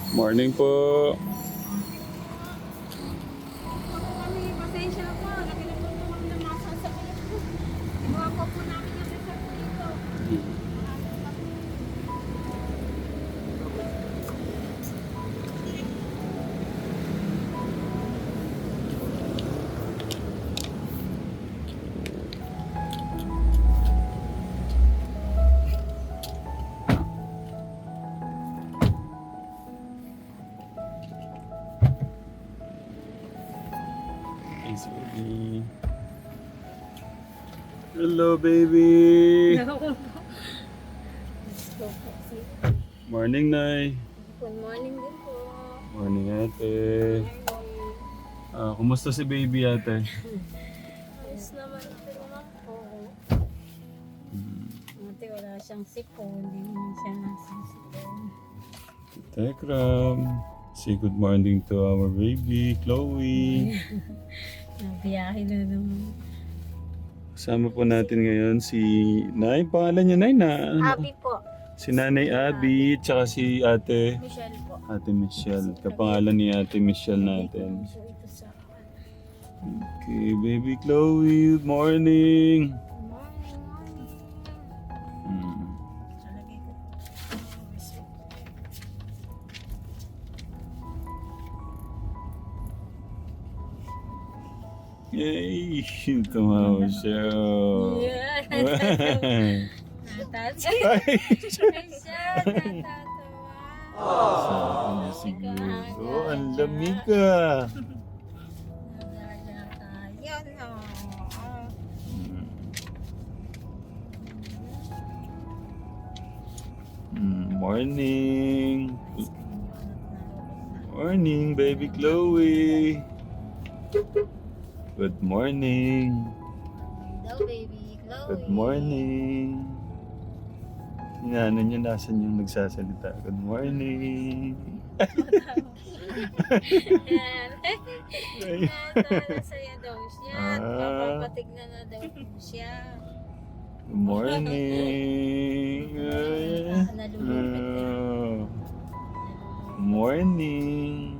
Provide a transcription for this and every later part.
Morning po. Kami, pasensya na po. Nakinutot po kami ng mga sasakyan po. Inuha po namin yung resort dito. Thanks, baby. Hello, baby. Morning, Nay. Good morning din po. Morning, ate. Kumusta si baby, ate? Ayos naman ito naman po. Ate, wala siyang sipon. Hindi naman siya nasang sipon. Tekram. Say good morning to our baby, Chloe. Nabiyahe na naman. Kasama po natin ngayon si Nay. Pangalan niya, Nay, na? Abi po. Si Nanay Abby, tsaka si Ate Michelle po. Michelle. Kapangalan ni Ate Michelle natin. So, ito sa Okay, baby Chloe, good morning. morning. Hmm. Talagay ko. Yay! Tumawa siya. Yeah. Natatawa. Ay! Siya, natatawa. Sabi niya siguro, ang lamig ka. Yun, Morning. Morning, baby Chloe. Good morning. Hello, baby Chloe. Good morning. Inano niya, nasan yung nagsasalita? Good morning. Yan. Nasaya daw siya. Papapatignan na daw po siya. Good morning. Morning.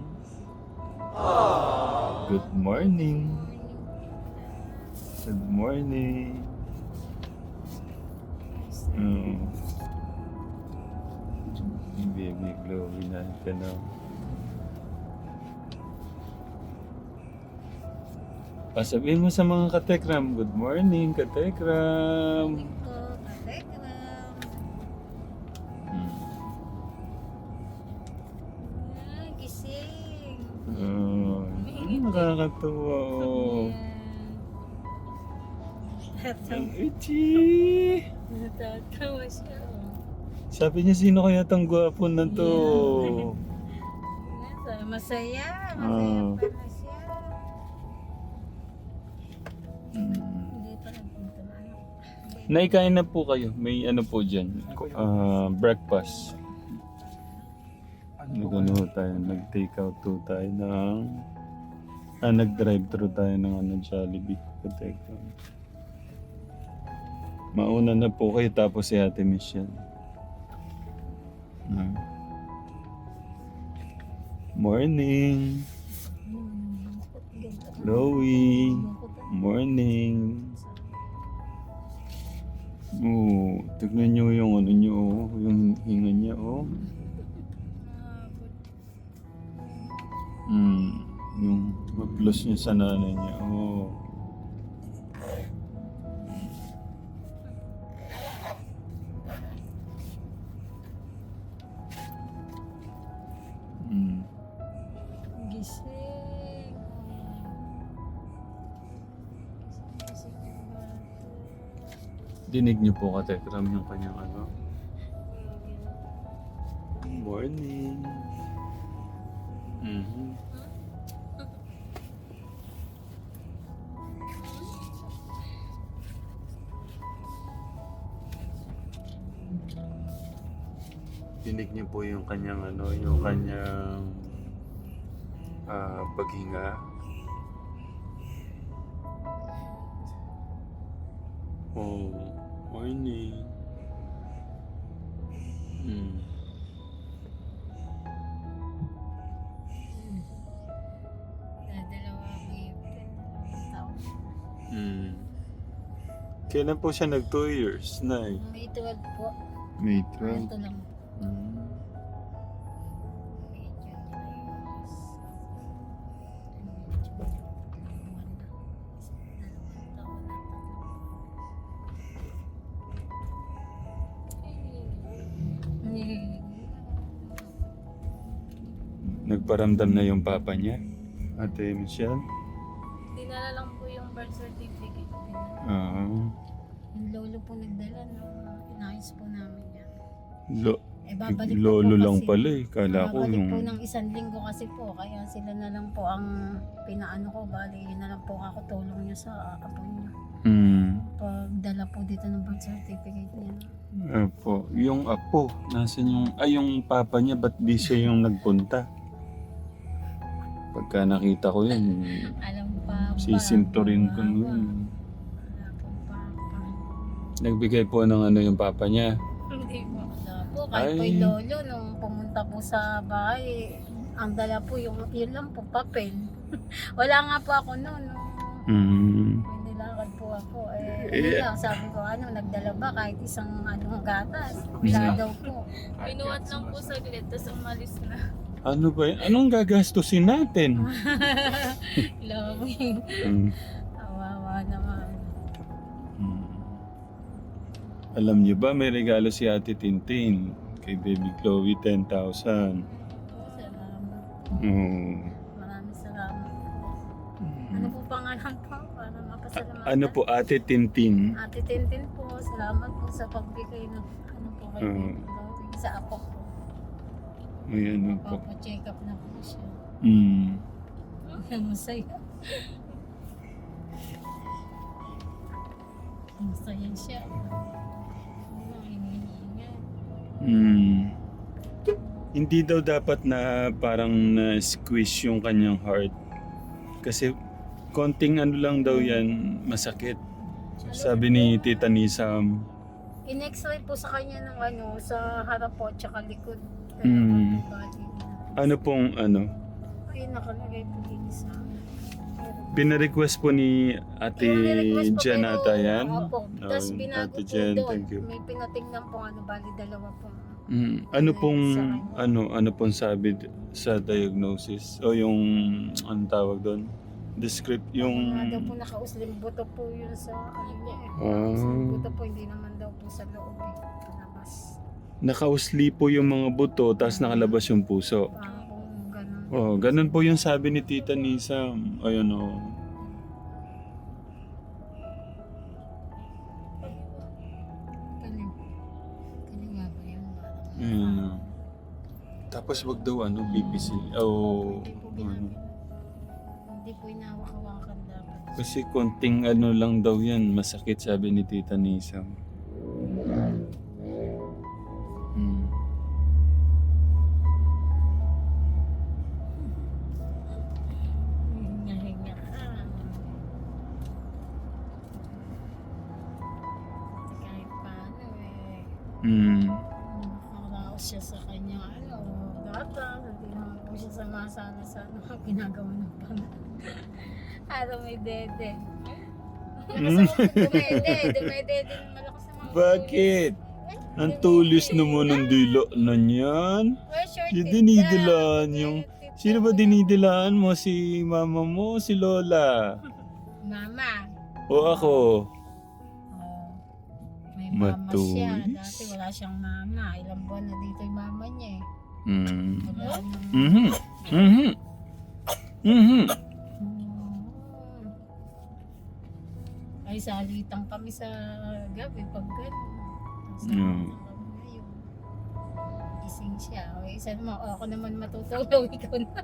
Good morning. Good morning. Baby Chloe na ka na. Sabihin mo sa mga katekram, good morning katekram. Ito, katekram. Gising. Nakakatuwa. Oh. Ang itchy. Natatawa siya. Sabi niya, sino kaya tong gwapo na to? Masaya. Masaya Ah. pala siya. Hindi pa nagpunta na. Naikain na po kayo. May ano po dyan. Breakfast. Nag-ano tayo. Nag-take out to tayo ng... nag-drive-thru tayo ng Jollibee. Protector. Mauna na po kayo tapos si Ate Michelle. Morning. Chloe. Morning. Oh, tignan nyo yung ano nyo, oh, yung hinga niya, oh. Yung maplos niya sa nanay niya, oh. Gising. Dinig niyo po katekram yung kanyang ano. Morning. Dinig niyo po yung kanyang ano, yung kanyang paghinga. Oh, morning. Mm. Kailan po siya nag 2 years, Nay? May 12 po. May Ito 12. lang. Mm. Medyo Nagparamdam na yung papa niya, Ate Michelle? Dinala lang po yung birth certificate. Ah. yung lolo po nagdala no, inayos po namin yan. Babalik Lolo po lang kasi. pala eh. Kala ko Babalik yung... po ng 1 linggo kasi po, kaya sila na lang po ang pinaano ko, bali yun na lang po ako tulong niya sa apo niya. Pagdala po dito ng birth certificate niya. Apo. Yung apo, nasan yung... Ay, yung papa niya, ba't di siya yung nagpunta? Pagka nakita ko yun, Alam pa sisinturin ko yun. Wala pong papa. Nagbigay po ng ano yung papa niya. Hindi po. Wala po, kahit po Ay. yung lolo nung pumunta po sa bahay, ang dala po yung yun lang po, papel. Wala nga po ako noon. Mm. May nilakad po ako. Eh. Yun lang, sabi ko, nagdala ba kahit isang gatas? Wala daw po. Binuhat lang po saglit, tapos umalis na. Ano ba yun? Anong gagastusin natin? Loving. Mm. Kawawa naman. Mm. Alam niyo ba, may regalo si Ate Tintin kay Baby Chloe, 10,000. Salamat. Mm. Maraming salamat. Ano po pangalan po? Para mapasalamat. Ano po, Ate Tintin? Ate Tintin po, salamat po sa pagbigay ng ano po kay Mm. Loving sa apo ko. May ano po. Papacheck up na po siya. Mm. Masaya. Masaya siya. Hinihinga. Mm. Hindi daw dapat na parang na-squish yung kanyang heart. Kasi konting ano lang daw yan, masakit. Sabi ni Tita Nisam. In-x-ray po sa kanya ng sa harap po tsaka likod. Mm. Body niya. Ano pong ano? Ayun, nakalagay po din sa Pina-request po ni Ate Request po, Jan pero, ata yan? Opo. Tapos Oh, binago Ate po Jan, doon. thank you. May pinatingnan po bali dalawa po. Ano pong Sa kanya. ano pong sabi sa diagnosis o yung ano tawag doon? Descript yung Nga daw po nakauslim buto po yun sa niya eh. Ah. Uslim buto po, hindi naman daw po sa loob eh. Labas. nakausli po yung mga buto tapos nakalabas yung puso. Parang kung ganun. Oh, ganun po yung sabi ni Tita Nisa. Ayun oh. Kaling. Kaling nga ba yun? Ayun oh. Tapos wag daw ano PPC. Oh. Hindi po ano. Hindi po inawak-hawakan dapat. Kasi konting ano lang daw yan, masakit sabi ni Tita Nisa. Hmm. Hinga-hinga ka. Kahit paano eh. Hmm. Nakaraos siya sa kanya gata. Hindi naman po siya samasana sa ginagawa ng pangalaman. May dede. Dumede din malakas sa mga Bakit? Ang tulis naman ng dilo na niyan. Yung dinidilaan yung... Sino ba dinidilaan mo? Si mama mo o si Lola? Mama. O ako? Oh, may mama siya. Matulis. Dati wala siyang mama. Ilang buwan na dito yung mama niya eh. Hmm. Wala nang... Mhm. Mhm. Mhm. Ay, salitan kami sa gabi pag gano'n. Mm. Kami ngayon. Gising siya. O, isa naman, ako naman matutulog, ikaw na.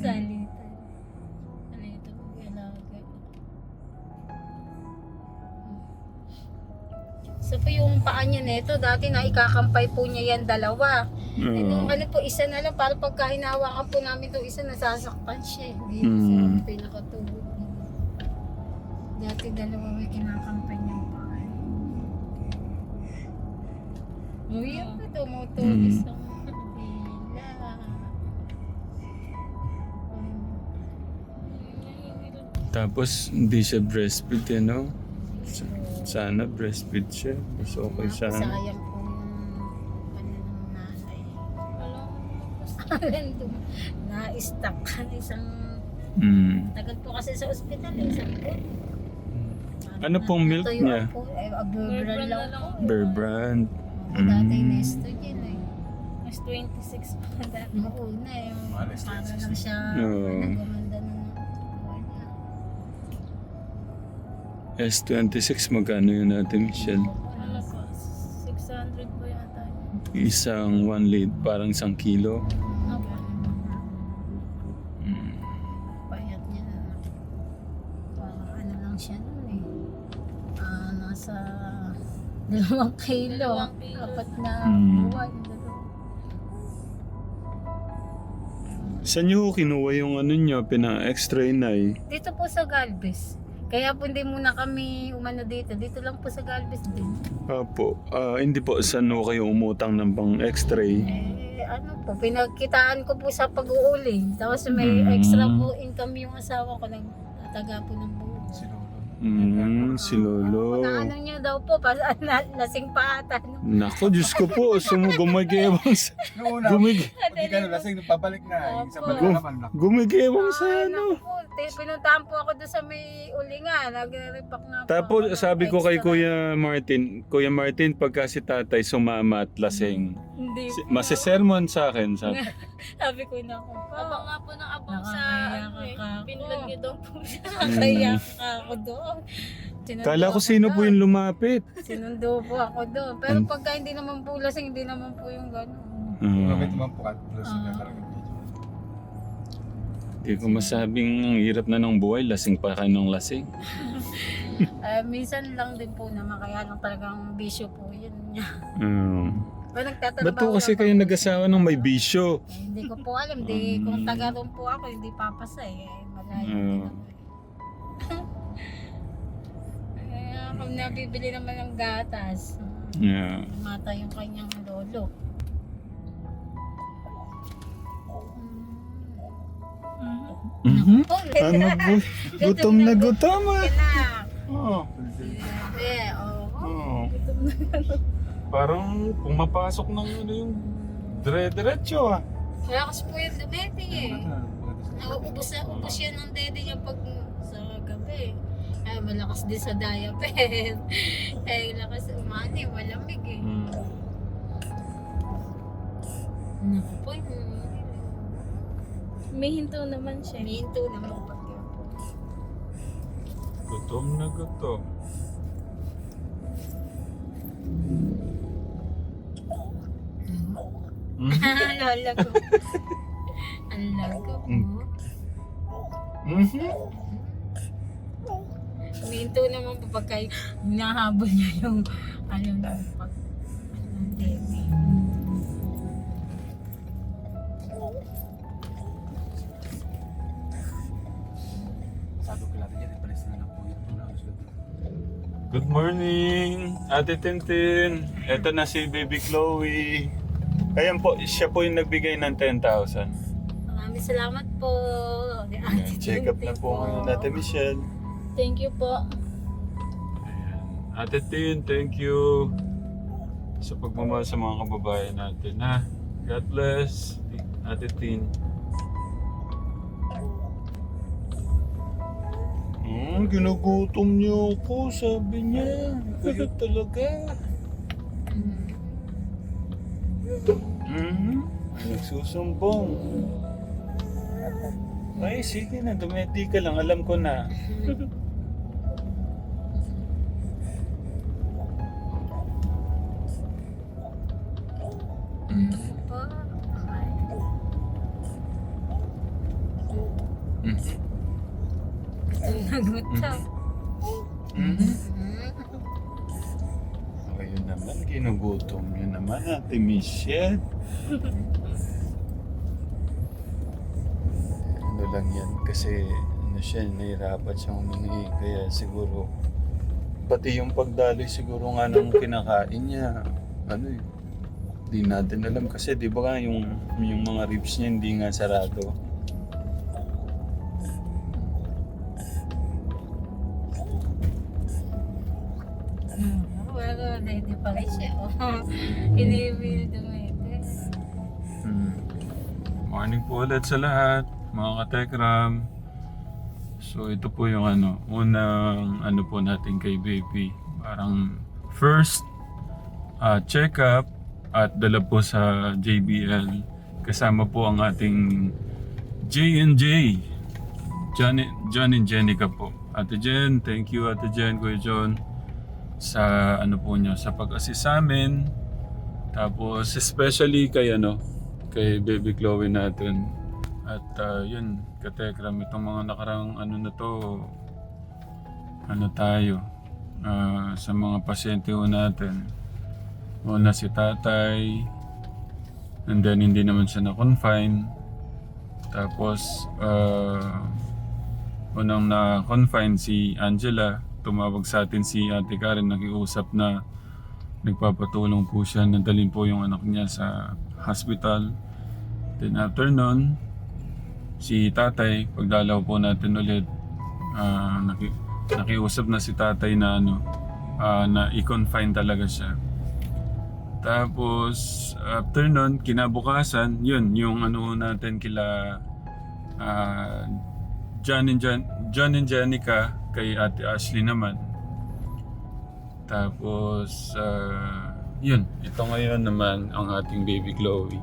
Salitan. Salitan ko alaga. So po yung paa niya nito, dati na ikakampay po niya yan dalawa. Eh, nung ano po, isa na lang, para pagka hinawakan po namin itong isa, nasasaktan siya. Dito sa pinakatulog niya. Dati dalawa may kinakampay niyang paa. Uy, yan pa tumutulis ang dila. Tapos hindi siya breastfeed eh, no? Sana breastfeed siya. Mas okay sana. Sayang po yung ano ng nanay. Alam, Na-stuck ka isang tagal po kasi sa ospital, isang po. Ano pong milk niya? Po, Bear lang po. Bear Brand. Dati Nestogen eh. mas 26 pa dati. Mauna eh. Para lang siya Oo. nagumanda ng buhay niya. S26, magkano yun natin, Michelle? Ano po, 600 po yata. Isang 1 liter, parang 1 kilo. Opo. Payat niya na. Parang ano lang siya nun eh. Nasa 2 kilo. 2 kilo. 4 na buwan. Saan niyo kinuha yung ano niyo, pina-extra inay? Dito po sa Galvez. Kaya po hindi muna kami umano dito. Dito lang po sa Galvez din. Apo, hindi po, saan ho kayo umutang ng pang-x-ray? Ano po, pinagkitaan ko po sa pag-uuling. Tapos may extra po income yung asawa ko. Nagtataga po ng buo. Si Lolo. Ano niya daw po, lasing pa ata. No? Nako, Diyos ko po, gumagewang sa... Noong una, Gumig... hindi ka lasing, pabalik na. Isang balik Opo. naman. Naku. Gumigewang sa ano. Naku po, pinuntahan po ako doon sa may ulingan. Nagre-repack nga po. Tapos ako ng sabi ko kay extra. Kuya Martin, pagka si tatay sumama at lasing, Hindi po. masisermon sa akin. Sabi ko na ako pa. Abang nga po ng abang sa Nakakaya ano eh. ka ako. Pinlag niyo daw po siya. Nakakaya ako doon. Sinundo Kala ko ako sino po doon. yung lumapit. Sinundo po ako doon. Pero pagka hindi naman po lasing, hindi naman po yung gano'n. Bakit naman po ka? Lasing na talaga. Hindi ko masabing ang hirap na ng buhay, lasing pa kayo ng lasing. Minsan lang din po naman, kaya lang talagang bisyo po yun niya. Pero nagtatrabaho Ba't po kasi lang kayo ako. nagkasawa ng may bisyo? Hindi ko po alam. Kung taga doon po ako, hindi papasa eh. Malayo din ako eh. Kaya kung nabibili naman ng gatas, Yeah. mata yung kanyang lolo. Mhm. Oh, Ano po? Gutom na gutom ah. Anak. Oh. Grabe, oo. Oh. Parang pumapasok ng ano yung dire-diretso ah. Kaya kasi po yung dumete eh. Ubus yan ng dede niya pag sa gabi. Ay, malakas din sa diaper. Ay, lakas umani, malamig eh. Naku po, May hinto naman siya. minto naman pag yun po. Gutom na gutom. Lola ko. Ang lago po. Mhm. Minto naman po pagka hinahabol niya yung ano na pag ang dede. Sabi ko lang yan, ipalis na lang po yun. Good morning, Ate Tintin. Ito na si Baby Chloe. Ayan po, siya po yung nagbigay ng 10,000. Maraming salamat po. Ayan, check up na po ngayon, Ate Michelle. Thank you po. Ayan. Ate Tin, thank you sa pagmamahal sa mga kababayan natin, ha? God bless, Ate Tin. Ginugutom niyo ako, sabi niya. Kayo talaga. Nagsusumbong. Ay, sige na, dumedi ka lang. Alam ko na. Po. Nagutom. Ayun naman, ginugutom niyo naman, Ate Michelle. Ano lang yan, kasi ano siya, nahirapan siyang humingi. Kaya siguro, pati yung pagdaloy siguro nga nung kinakain niya, ano eh, di natin alam kasi di ba nga yung mga ribs niya hindi nga sarado. Dede pa rin siya. Inibil dumitis. Morning po ulit sa lahat, mga katekram. So ito po yung unang po natin kay baby. Parang first check-up at dala po sa JBL. Kasama po ang ating J&J. John and Jenica po. Ate Jen, thank you Ate Jen, Kuya John sa po nyo, sa pag-assist sa amin. Tapos especially kay kay Baby Chloe natin. At yun, katekram, itong mga nakarang na to, tayo sa mga pasyente ho natin. Una si tatay, and then hindi naman siya na-confine. Tapos unang na-confine si Angela, tumawag sa atin si Ate Karen, nakiusap na nagpapatulong po siya, nadalhin po yung anak niya sa hospital. Then after nun, si tatay, pagdalaw po natin ulit, nakiusap na si tatay na na i-confine talaga siya. Tapos after nun, kinabukasan, yun, yung natin kila John and Jenica, kay Ate Ashley naman. Tapos yun, ito ngayon naman ang ating baby Chloe.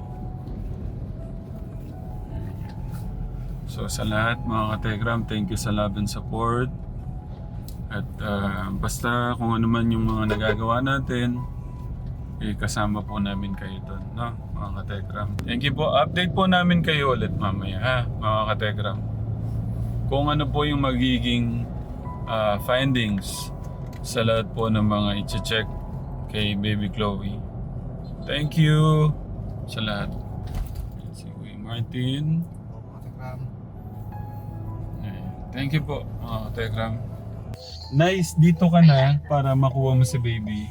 So sa lahat mga katekram, thank you sa love and support. At basta kung ano man yung mga nagagawa natin, kasama po namin kayo doon, no, mga katekram. Thank you po. Update po namin kayo ulit mamaya, ha, mga katekram. Kung ano po yung magiging findings sa lahat po ng mga i-check kay Baby Chloe. Thank you sa lahat. Si Kuya Martin. Thank you po, mga katekram. Nice, dito ka na para makuha mo si baby.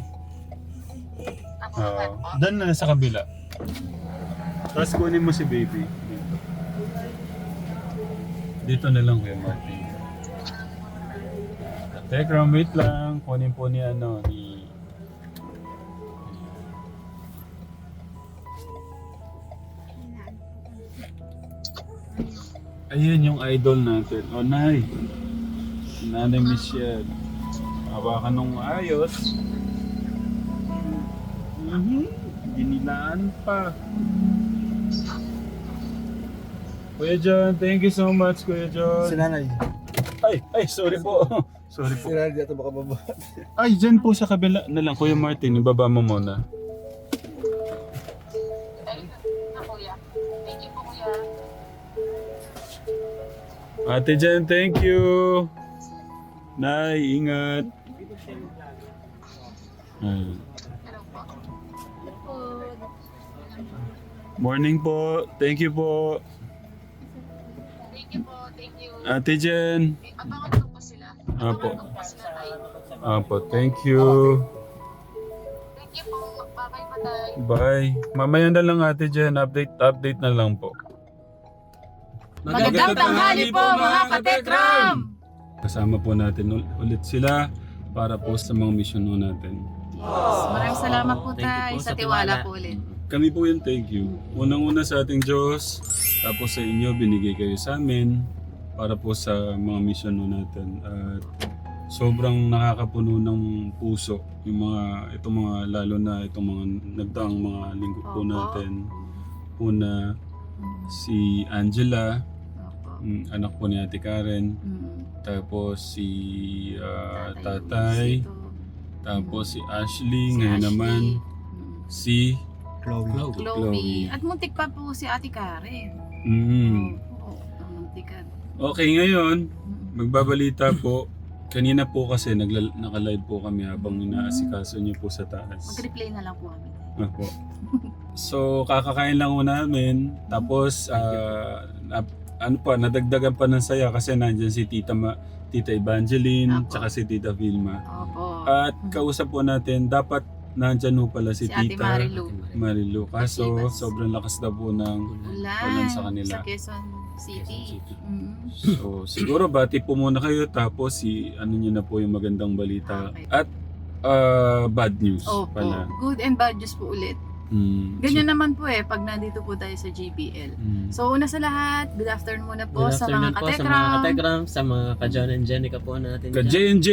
Dan na sa kabila. Tapos kunin mo si baby. Dito na lang Kuya Martin. Katekram, wait lang. Kunin po ni Ayun yung idol natin. Oh, Nay. Si Nanay Michelle. Hawakan nung ayos. Ginilaan pa. Kuya John, thank you so much, Kuya John. Si nanay. Ay, sorry po. Sorry Si po. nanay dito baka baba. Ay, dyan po sa kabila na lang, Kuya Martin. Ibaba mo muna. Ate Jen, thank you. Nay, ingat. Ayun. Morning po. Thank you po. Thank you po, thank you. Ate Jen. Abangan ko po sila. Apo. Abangan ko po sila tayo. Apo, thank you. Thank you po. Bye-bye po tayo. Bye. Mamaya na lang Ate Jen. Update na lang po. Magandang tanghali po mga katekram! Kasama po natin ulit sila para po sa mga mission natin. Maraming salamat po tayo sa tiwala po ulit. Kami po yung thank you. Unang-una sa ating Diyos, tapos sa inyo binigay kayo sa amin para po sa mga mission natin. At sobrang nakakapuno ng puso yung lalo na itong mga nagdaang mga linggo po natin. Una, si Angela, anak po ni Ate Karen. Tapos si tatay. Tapos si Ashley. Ngayon naman si Chloe. At muntik pa po si Ate Karen. Oo, muntikan. Okay, ngayon magbabalita po. Kanina po kasi naka-live po kami habang inaasikaso niyo po sa taas. Mag-replay na lang po kami. Opo. So kakakain lang po namin. Tapos nadagdagan pa ng saya kasi nandiyan si Tita Evangeline, Opo. tsaka si Tita Vilma. Opo. At kausap po natin, dapat nandyan po pala si Si Ate Tita Marilu. Kaso sobrang lakas na po ng ulan sa kanila. Sa Quezon City. So siguro bati po muna kayo tapos niyo na po yung magandang balita. Okay. At bad news Opo. pala. Good and bad news po ulit. Ganyan naman po pag nandito po tayo sa JBL. So una sa lahat, good afternoon muna po Good sa afternoon mga po sa mga katekram. katekram, sa mga ka-John and Jenica po natin. Ka J&J.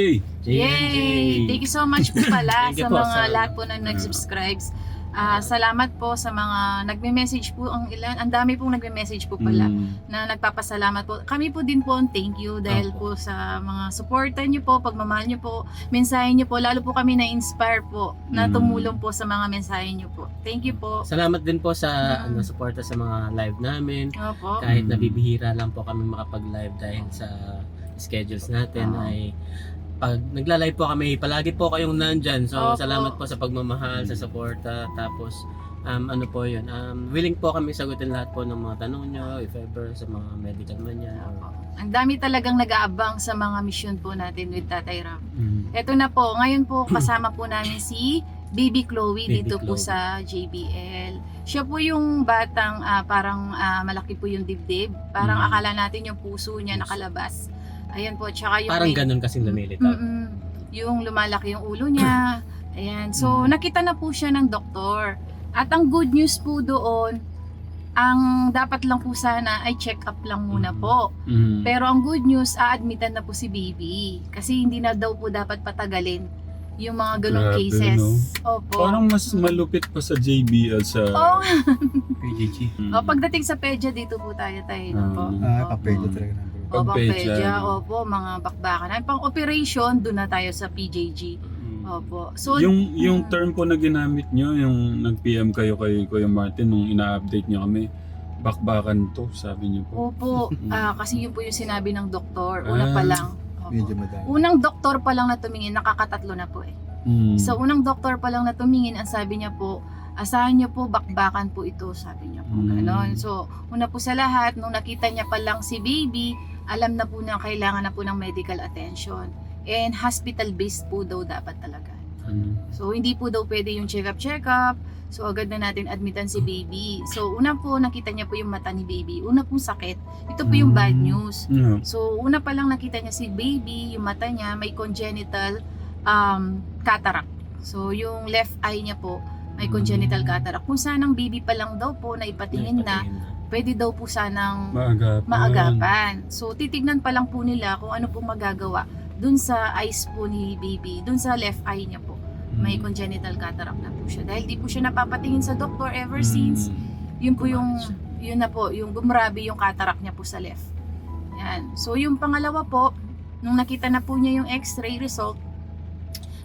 Yay! Thank you so much po pala Thank you sa po mga sa- lahat po na nag-subscribes. Salamat po sa mga nagme-message po ang ilan. Ang dami pong nagme-message po pala na nagpapasalamat po. Kami po din po ang thank you dahil po sa mga supportan niyo po, pagmamahal niyo po, mensahe niyo po. Lalo po kami na-inspire po na tumulong po sa mga mensahe niyo po. Thank you po. Salamat din po sa suporta sa mga live namin. Opo. Kahit nabibihira lang po kami makapag-live dahil sa schedules natin ay pag nagla-live po kami, palagi po kayong nandyan. So, Opo. salamat po sa pagmamahal, sa suporta. Tapos, ano po yun, willing po kami sagutin lahat po ng mga tanong nyo, if ever, sa mga medical man yan. Or, Ang dami talagang nag-aabang sa mga mission po natin with Tatay Ram. Eto na po, ngayon po kasama po namin si Baby Chloe Baby dito po Chloe. sa JBL. Siya po yung batang parang malaki po yung dibdib. Parang akala natin yung puso niya nakalabas. Ayan po, tsaka yung parang ganun kasing lumilitaw. yung lumalaki yung ulo niya. Ayan. So, nakita na po siya ng doktor. At ang good news po doon, ang dapat lang po sana ay check up lang muna po. Pero ang good news, a-admitan na po si baby. Kasi hindi na daw po dapat patagalin yung mga ganong Grabe, cases. no? Opo. Parang mas malupit pa sa JBL sa... Oo. PJG. Pagdating sa pedya, dito po tayo no po. Kapedyo talaga namin. O, Pag-pedya, pedya, no? opo, mga bakbakan. Ay, pang operation, doon na tayo sa PJG. Opo. So, Yung term po na ginamit nyo, yung nag-PM kayo kay Kuya Martin nung ina-update nyo kami, bakbakan to, sabi niyo po. opo, kasi yun po yung sinabi ng doktor. Una pa lang. Opo. Medyo madami. Unang doktor pa lang na tumingin, nakakatatlo na po eh. Sa unang doktor pa lang na tumingin, ang sabi niya po, asahan niyo po, bakbakan po ito, sabi niya po. Ganon. So, una po sa lahat, nung nakita niya pa lang si baby, alam na po na kailangan na po ng medical attention. And hospital-based po daw dapat talaga. So, hindi po daw pwede yung check-up. So, agad na natin admitan si baby. So, una po, nakita niya po yung mata ni baby. Una pong sakit. Ito po yung bad news. So, una pa lang nakita niya si baby, yung mata niya, may congenital cataract. So, yung left eye niya po, may congenital cataract. Kung sanang baby pa lang daw po na ipatingin na, pwede daw po sanang maagapan. So, titignan pa lang po nila kung ano pong magagawa dun sa eyes po ni baby, dun sa left eye niya po. May congenital cataract na po siya. Dahil di po siya napapatingin sa doktor ever since, yun po yung, yun na po, yung gumrabe yung cataract niya po sa left. Yan. So, yung pangalawa po, nung nakita na po niya yung x-ray result,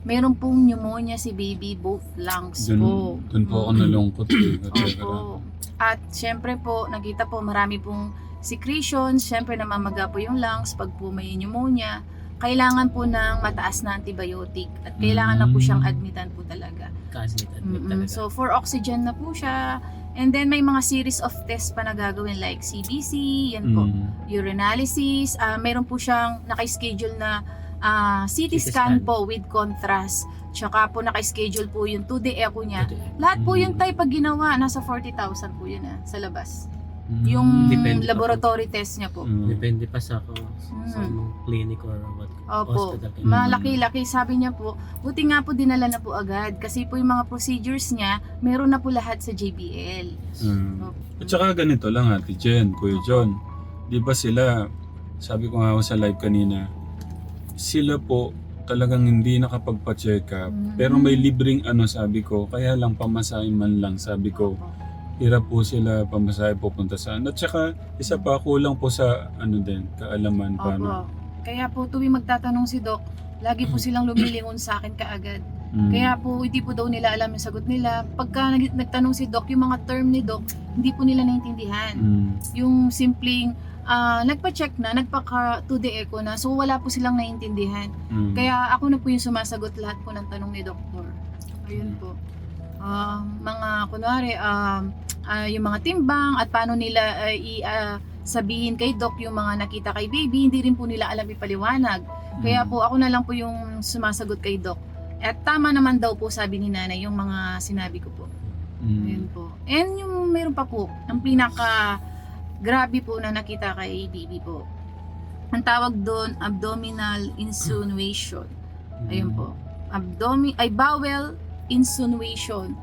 meron pong pneumonia si baby, both lungs po. Doon po ako nalungkot. Opo. At syempre po, nakita po marami pong secretions, syempre namamaga po yung lungs pag po may pneumonia. Kailangan po ng mataas na antibiotic at kailangan na po siyang admitan po talaga. Admit talaga. So for oxygen na po siya. And then may mga series of tests pa na gagawin like CBC, yan po, urinalysis. Meron po siyang naka-schedule na CT scan po with contrast. Tsaka po naka-schedule po yung 2D echo niya. Lahat po yung type pag ginawa, nasa 40,000 po yun sa labas. Yung Depende pa laboratory test niya po. Depende pa sa clinic or what. Opo, Hospital. malaki-laki. Sabi niya po, buti nga po dinala na po agad. Kasi po yung mga procedures niya, meron na po lahat sa JBL. At saka ganito lang Ate Jen, Kuya John. Di ba sila, sabi ko nga sa live kanina, sila po talagang hindi nakapagpa-check up. Pero may libreng sabi ko, kaya lang pamasahin man lang, sabi ko. Hirap po sila pamasahe pupunta saan. At saka, isa pa kulang po sa din, kaalaman paano. Opo. Kaya po tuwing magtatanong si Doc, lagi po silang lumilingon sa akin kaagad. Kaya po hindi po daw nila alam yung sagot nila. Pagka nagtanong si Doc, yung mga term ni Doc, hindi po nila naintindihan. Yung simpleng nagpa-check na, nagpaka-2D echo na, so wala po silang naintindihan. Kaya ako na po yung sumasagot lahat po ng tanong ni Doktor. Ayun po. Mga kunwari, yung mga timbang at paano nila sabihin kay Doc yung mga nakita kay baby, hindi rin po nila alam ipaliwanag. Kaya po ako na lang po yung sumasagot kay Doc. At tama naman daw po sabi ni Nanay yung mga sinabi ko po. Ayun po. And yung meron pa po, ang pinaka grabe po na nakita kay baby po. Ang tawag doon, abdominal insinuation. Ayun po. bowel insinuation.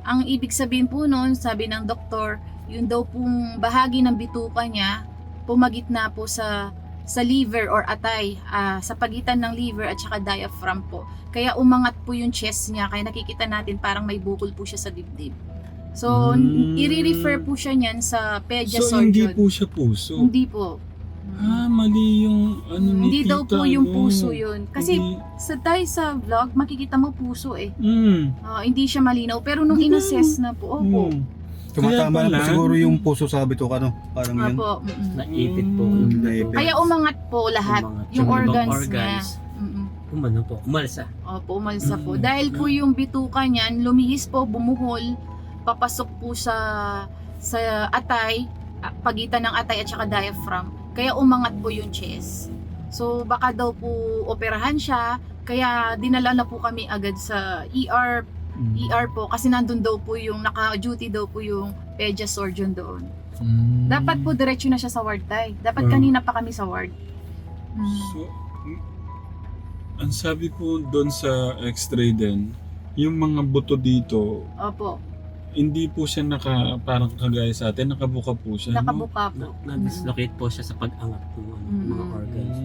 Ang ibig sabihin po noon, sabi ng doktor, yun daw pong bahagi ng bituka niya pumagitna po sa liver or atay, sa pagitan ng liver at saka diaphragm po. Kaya umangat po yung chest niya, kaya nakikita natin parang may bukol po siya sa dibdib. So, i-refer po siya niyan sa pedia So, hindi surgeon. po siya puso? Hindi po. Mali yung ano ni Hindi daw tita, po yung no? puso yun. Kasi Hindi. sa vlog, makikita mo puso eh. Mm. Hindi siya malinaw. Pero nung in-assess na po, opo. Mm. Tumatama Kaya na po pala. siguro yung puso sa bituka, no? Parang yun. Opo. Naipit po. Naipit. Kaya umangat po lahat. Umangat. Yung Yung ibang organs, niya. organs. Umano po, umalsa. Opo, umalsa po. Mm. Dahil po yung bituka niyan, lumihis po, bumuhol, papasok po sa atay, pagitan ng atay at saka diaphragm. Kaya umangat po yung chest. So baka daw po operahan siya, kaya dinala na po kami agad sa ER po kasi nandun daw po yung naka-duty daw po yung pedia surgeon doon. Dapat po diretso na siya sa ward tay. Dapat Oh. kanina pa kami sa ward. So, ang sabi po doon sa x-ray din, yung mga buto dito, Opo, hindi po siya parang kagaya sa atin, nakabuka po siya. no? nakabuka po. Na-dislocate po siya sa pag-angat ng mga organs.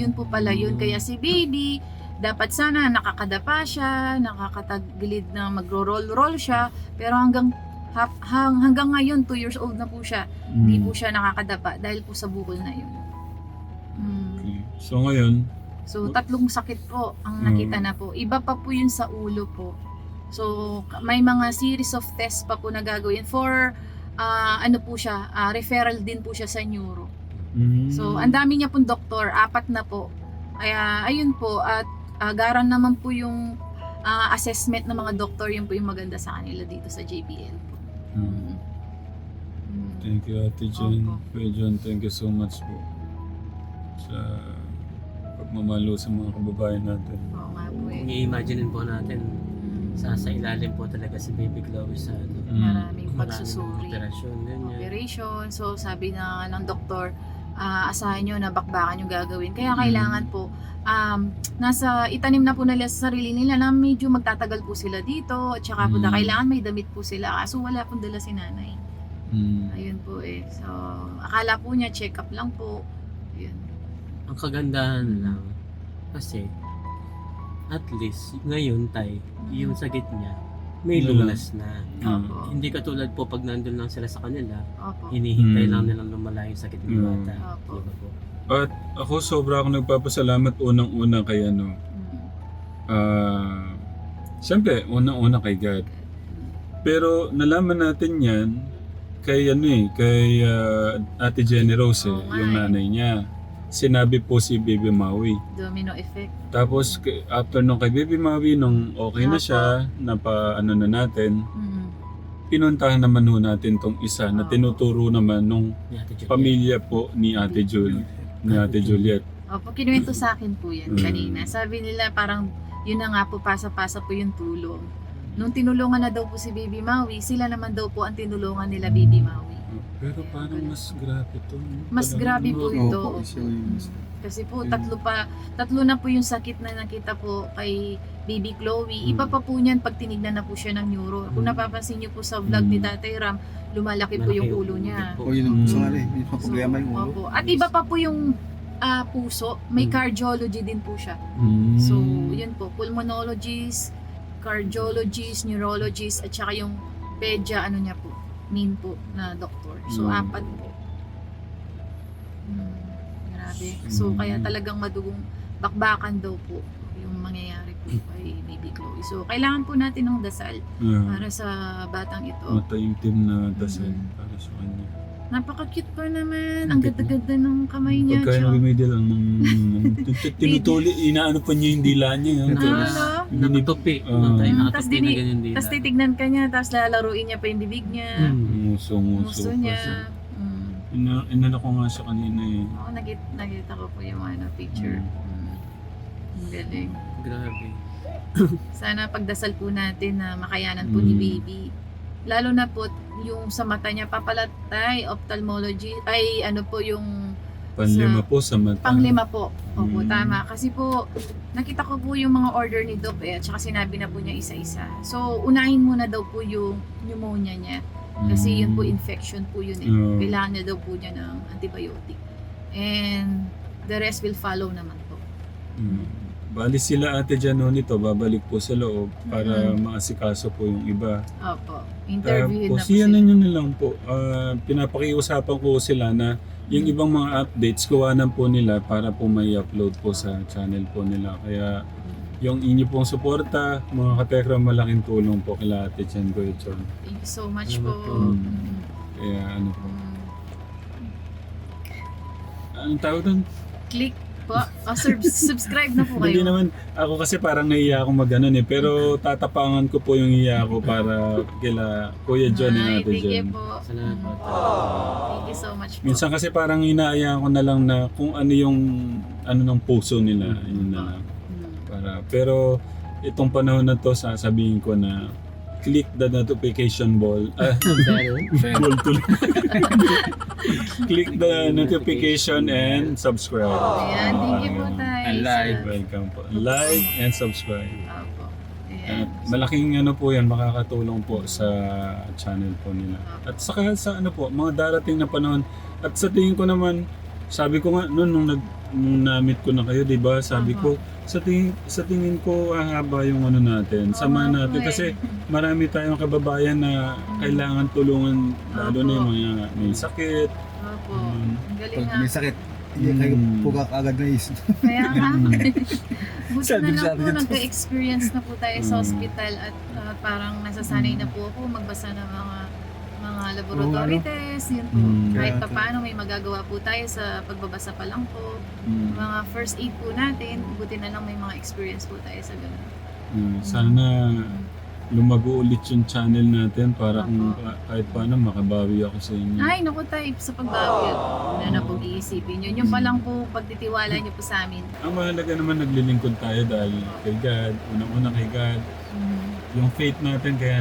Yun po pala yun. Kaya si baby, dapat sana nakakadapa siya, nakakatagilid na magro-roll siya, pero hanggang ngayon 2 years old na po siya, hindi po siya nakakadapa dahil po sa bukol na yun. Okay. So ngayon, So 3 sakit po ang nakita na po. Iba pa po yun sa ulo po. So may mga series of tests pa po na gagawin for ano po siya, referral din po siya sa neuro. So ang dami niya pong doktor, 4 na po. Kaya ayun po, at garan naman po yung assessment ng mga doktor, yun po yung maganda sa kanila dito sa JBL po. Thank you, Ate Jen. Opo. Kuya John, thank you so much po sa pagmamalo sa mga kababayan natin. Oo nga po Kung eh. i-imaginein po natin, sa ilalim po talaga si Baby Chloe sa Maraming maraming pagsusuri. operasyon, ganyan. Operation. So sabi na ng doktor, asahan nyo na bakbakan yung gagawin. Kaya kailangan po, itanim na po nila sa sarili nila na medyo magtatagal po sila dito. At saka po na kailangan may damit po sila. Kaso wala pong dala si nanay. Ayun po eh. So akala po niya check up lang po. Yun. Ang kagandahan lang, kasi at least ngayon yung sakit niya may Wala. lunas na. Opo. Hindi katulad po pag nandun lang sila sa kanila, Opo. hinihintay lang nilang lumala yung sakit ng bata. Opo. Diba po? At ako sobra ako nagpapasalamat unang-una kay siyempre unang-una kay God. Pero nalaman natin yan kay kay Ate Jenny Rose, Oo nga yung eh. nanay niya. Sinabi po si Baby Maui. Domino effect. Tapos after nung kay Baby Maui, nung okay na siya, napaano na natin, pinuntahan naman ho natin tong isa na tinuturo naman nung Ni Ate Juliet. pamilya po ni Ate Juliet. Opo, kinuwento sa akin po yan kanina. Sabi nila parang yun na nga po, pasa-pasa po yung tulong. Nung tinulungan na daw po si Baby Maui, sila naman daw po ang tinulungan nila Baby Maui. Pero parang mas grabe to. Mas grabe po Oo, ito. Opo, isa yung Kasi po, tatlo na po yung sakit na nakita po kay Baby Chloe. Iba pa po niyan pag tinignan na po siya ng neuro. Kung napapansin niyo po sa vlog ni Tatay Ram, lumalaki po yung ulo niya. O yun ang gusto nga rin. Yung problema yung ulo. Opo. At iba pa po yung puso, may cardiology din po siya. Mm. So, yun po, pulmonologist, cardiologist, neurologist, at saka yung pedia, main po na doktor. So, 4 po. Grabe. So, kaya talagang madugong bakbakan daw po yung mangyayari po kay Baby Chloe. So, kailangan po natin ng dasal para sa batang ito. Mataimtim na dasal para sa kanya. Napaka-cute pa naman. Ang ganda-ganda ng kamay niya. Pagka Chok. nag-middle ang tinutuli, inaano pa niya yung dila niya. Nakatupi. Ah. Tas Nakatupi na ganyan din. Tapos titignan ka niya, tapos lalaruin niya pa yung bibig niya. Nguso Gusto pa niya. siya. Inano ko nga siya kanina eh. Oo, nakita ko po yung picture. Ang galing. Grabe. Sana pagdasal po natin na makayanan po ni baby. Lalo na po yung sa mata niya papalatay, ophthalmology, ay yung Panlima po sa mata. Panglima po. Opo, Mm. tama. Kasi po, nakita ko po yung mga order ni Doc at saka sinabi na po niya isa-isa. So, unahin muna daw po yung pneumonia niya. Kasi yun po, infection po yun eh. Oo. Kailangan niya daw po niya ng antibiotic. And the rest will follow naman po. Bali sila ate dyan no, nito, babalik po sa loob para Mm. maasikaso po yung iba. Opo. Interviewin na po Siya sila. nyo na lang po. Pinapakiusapan ko sila na yung ibang mga updates, kuwanan po nila para po may upload po sa channel po nila. Kaya yung inyo pong suporta, mga katekra, malaking tulong po kila ate Chen Kuya Chon. Thank you so much Salamat po. po. Kaya ano po. Mm. Anong tawag doon? Click po. Subscribe na po Hindi kayo. naman, ako kasi parang nahiya akong mag-ano eh. Pero tatapangan ko po yung hiya ko para kila Kuya John and Ay, Ate thank you John. po. Salamat po. Thank you so much po. Minsan kasi parang inaaya ko na lang na kung ano yung ano ng puso nila. Yun na lang. Pero itong panahon na to, sasabihin ko na click the notification bell. Bell tuloy. Click the notification and subscribe. Ayan, thank you po tayo. And like. Welcome po. Like and subscribe. Opo. At Ayan. malaking ano po yan, makakatulong po sa channel po nila. At saka sa ano po, mga darating na panahon. At sa tingin ko naman, sabi ko nga noon nung na-meet ko na kayo, 'di ba? Sabi ko sa tingin ko haba yung ano natin, sama natin kasi marami tayong kababayan na kailangan tulungan, lalo na yung mga may sakit. Opo. Mm. Ang galing Pag nga. may sakit, hindi kayo pugak agad na isip. Kaya nga. Buti Sabi na sa lang po, akin. nagka-experience na po tayo sa hospital at parang nasasanay na po ako magbasa ng mga laboratory test, yun po. Kahit pa paano may magagawa po tayo sa pagbabasa pa lang po. Mga first aid po natin, buti na lang may mga experience po tayo sa ganun. Sana lumago ulit yung channel natin para kung Opo. kahit paano makabawi ako sa inyo. Ay, naku tayo, sa pagbawi, ano na pong iisipin yun. Yung pa lang po, pagtitiwala niyo po sa amin. Ang mahalaga naman naglilingkod tayo dahil kay God, unang-una kay God. Yung faith natin, kaya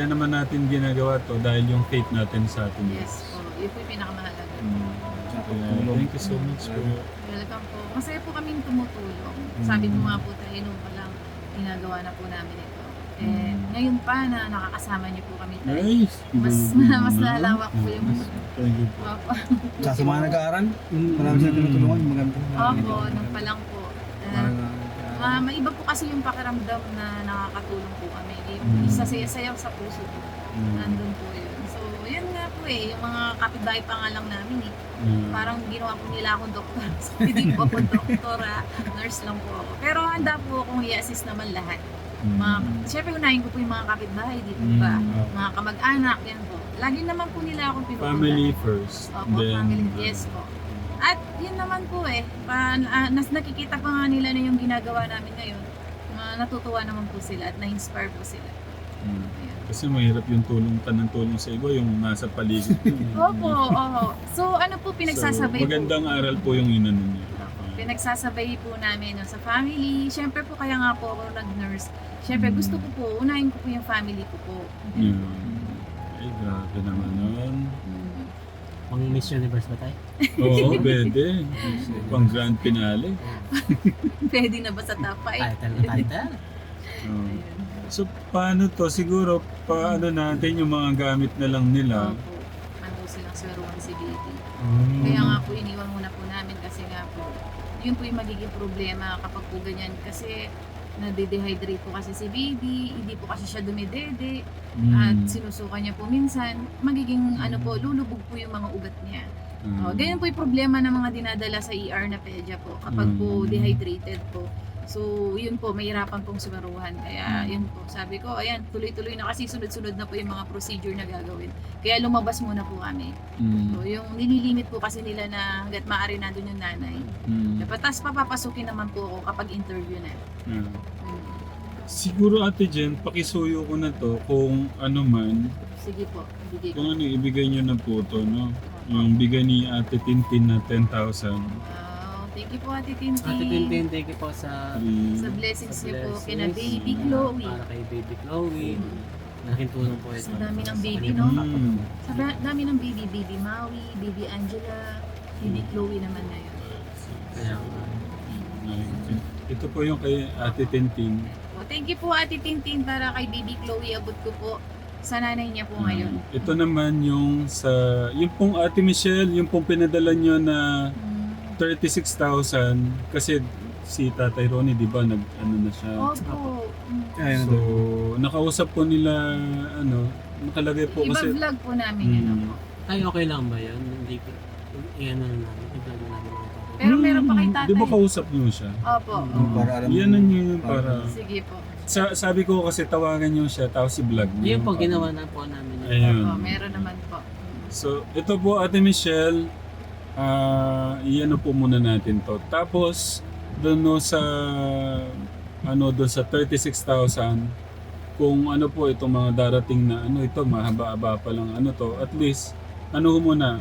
naman natin ginagawa to dahil yung faith natin sa atin. Yes po, yun po yung pinakamahalaga. Kaya, thank you so much po. Welcome po. Masaya po kaming tumutulong. Sabi ko nga po tayo nung palang ginagawa na po namin ito. And ngayon pa na nakakasama niyo po kami tayo. Nice! Mas lalawak po yung Thank you po. Opo. Sa mga nag-aaral, marami silang tinutulungan, maganda. Opo, nung pa lang po. Maiba po kasi yung pakiramdam na nakakatulong po kami. Isa saya-sayaw sa puso po. Nandun po yun. So, yun nga po eh. Yung mga kapitbahay pa nga lang namin eh. Parang ginawa po nila akong doktor. So, hindi po ako doktora. Nurse lang po ako. Pero handa po akong i-assist naman lahat. Siyempre unahin ko po yung mga kapitbahay dito ba? Mga kamag-anak, yan po. Lagi naman po nila akong pinupunta. Family first. Opo, family. Yes po. At yun naman po eh, nakikita pa nga nila na yung ginagawa namin ngayon. Natutuwa naman po sila at na-inspire po sila. Ayan. Kasi mahirap yung tulong ka ng tulong sa iba, yung nasa paligid. Opo, oo. So ano po pinagsasabay So, magandang aral po yung inano niya. Pinagsasabay po namin sa family. Siyempre po kaya nga po ako nag-nurse. Siyempre gusto ko po, unahin ko po yung family ko po. Ay, grabe naman nun. Pang Miss Universe ba tayo? Oo, pwede. Pang grand finale. Pwede na ba sa top 5? Title. Oo. So, paano to? Siguro, paano natin yung mga gamit na lang nila? Opo. Ano silang sweruan si baby. Mm. Kaya nga po iniwan muna po namin kasi nga po yun po yung magiging problema kapag po ganyan kasi nade-dehydrate po kasi si baby, hindi po kasi siya dumidede at sinusuka niya po minsan, magiging ano po, lulubog po yung mga ugat niya. Ganyan po yung problema ng mga dinadala sa ER na pedya po kapag po dehydrated po. So, yun po, mahirapan pong sumaruhan. Kaya, yun po, sabi ko, ayan, tuloy-tuloy na kasi sunod-sunod na po yung mga procedure na gagawin. Kaya lumabas muna po kami. So, yung nililimit po kasi nila na hanggat maaari nandun yung nanay. Tapos papapasukin naman po ako kapag interview na. Siguro Ate Jen, pakisuyo ko na to kung ano man, Sige po, bigay ko. kung ano ibigay nyo na po to, no? Yung bigay ni Ate Tintin na 10,000. Thank you po, Ate Tintin. Ate Tintin, thank you po sa Sa blessings niyo po, kina Baby Chloe. Para kay Baby Chloe. Malaking tulong po ito. Sa dami ng baby, Sa no? kanila. Sa dami ng baby, Baby Maui, Baby Angela, Hindi Chloe naman na yun. Kaya, Ito po yung kay Ate Tintin. O, thank you po Ate Tintin para kay Baby Chloe. Abot ko po sa nanay niya po ngayon. Ito naman yung sa, yung pong Ate Michelle, yung pong pinadala nyo na 36,000 kasi si Tatay Ronnie, di ba, nag-ano na siya. Opo. So, nakausap po nila, nakalagay po kasi, Iba-vlog po namin yun. Mm. Opo. ay okay lang ba yan? Hindi ko, iyan na namin, i-vlog na namin. Pero meron pa kay tatay. Di ba kausap nyo siya? Opo. Para alam Yan na nyo yun para, Sige po. sabi ko kasi tawagan nyo siya, tapos i-vlog nyo. Yun po, ginawa na po namin. yun. Ayun. Opo, meron naman po. So, ito po Ate Michelle, iyan po muna natin to. Tapos, doon no sa, doon sa 36,000, kung ano po itong mga darating na, ito, mahaba-haba pa lang, at least, muna,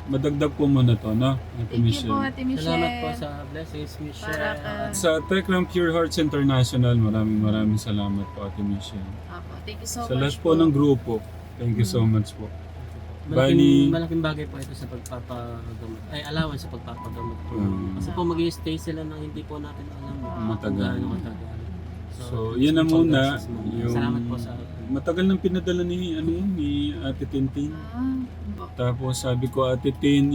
madagdag po muna to, no? Ate Thank you po Michelle. Ate Michelle. Salamat po sa blessings, Michelle. Para ka- Sa Tekram Pure Hearts International, maraming salamat po Ate Michelle. Opo, thank you so Sa much lahat po ng grupo, thank you so much po. Bali- Malaking bagay po ito sa pagpapagamot. Ay, allowance sa pagpapagamot po. Kasi po mag-i-stay sila nang hindi po natin alam kung Matagal. gaano katagal. So, yun na muna. Salamat po sa Matagal nang pinadala ni Ate Tintin. Opo. Tapos sabi ko, Ate Tin,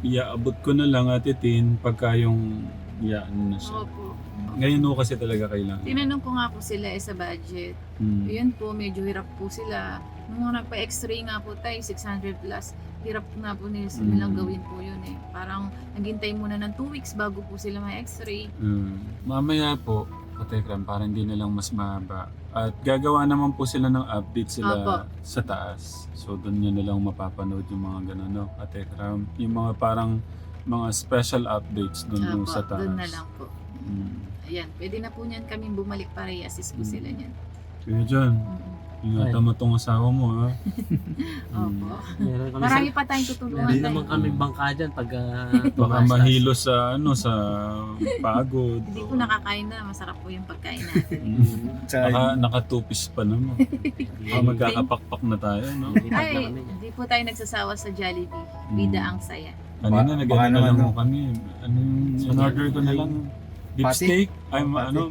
iaabot ko na lang Ate Tin pagka yung iyaan na siya. Opo. Ngayon no kasi talaga kailangan. Tinanong ko nga po sila sa budget. Yun po, medyo hirap po sila. Nung nagpa-x-ray nga po tayo, 600 plus, hirap nga po nilang gawin po yun eh. Parang naghintay muna ng 2 weeks bago po sila ma-x-ray. Mamaya po, Katekram, para hindi na lang mas mahaba. At gagawa naman po sila ng update sila Opo. sa taas. So doon nyo na lang mapapanood yung mga ganun, no? Katekram, yung mga parang mga special updates doon Opo, sa taas. doon na lang po. Mm. Ayan, pwede na po niyan kaming bumalik para i-assist po sila niyan. Kaya dyan, ingatan mo tong asawa mo, ha? Opo. meron kami Marami pa tayong tutulungan Hindi tayo. naman kami bangka dyan pag Baka mahilo sa sa pagod. Hindi po nakakain na, masarap po yung pagkain natin. Nakatupis pa naman. Magkakapakpak na tayo, no? Ay, hindi po tayo nagsasawa sa Jollibee. Bida ang saya. Kanina Baka nag-ano na naman, lang no? kami. In-order ko na lang. Beef Pati? steak? Ay,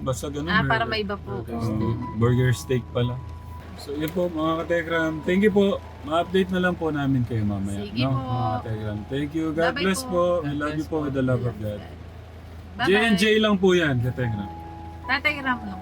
basta ganun. Para may iba po. Burger steak pala. So yun po mga katekram. Thank you po. Ma-update na lang po namin kayo mamaya. Sige no? po. Mga katekram. Thank you. God Bye-bye bless po. po. We love you po with the love of God. Bye-bye. J&J lang po yan, katekram. Tatay Ram lang.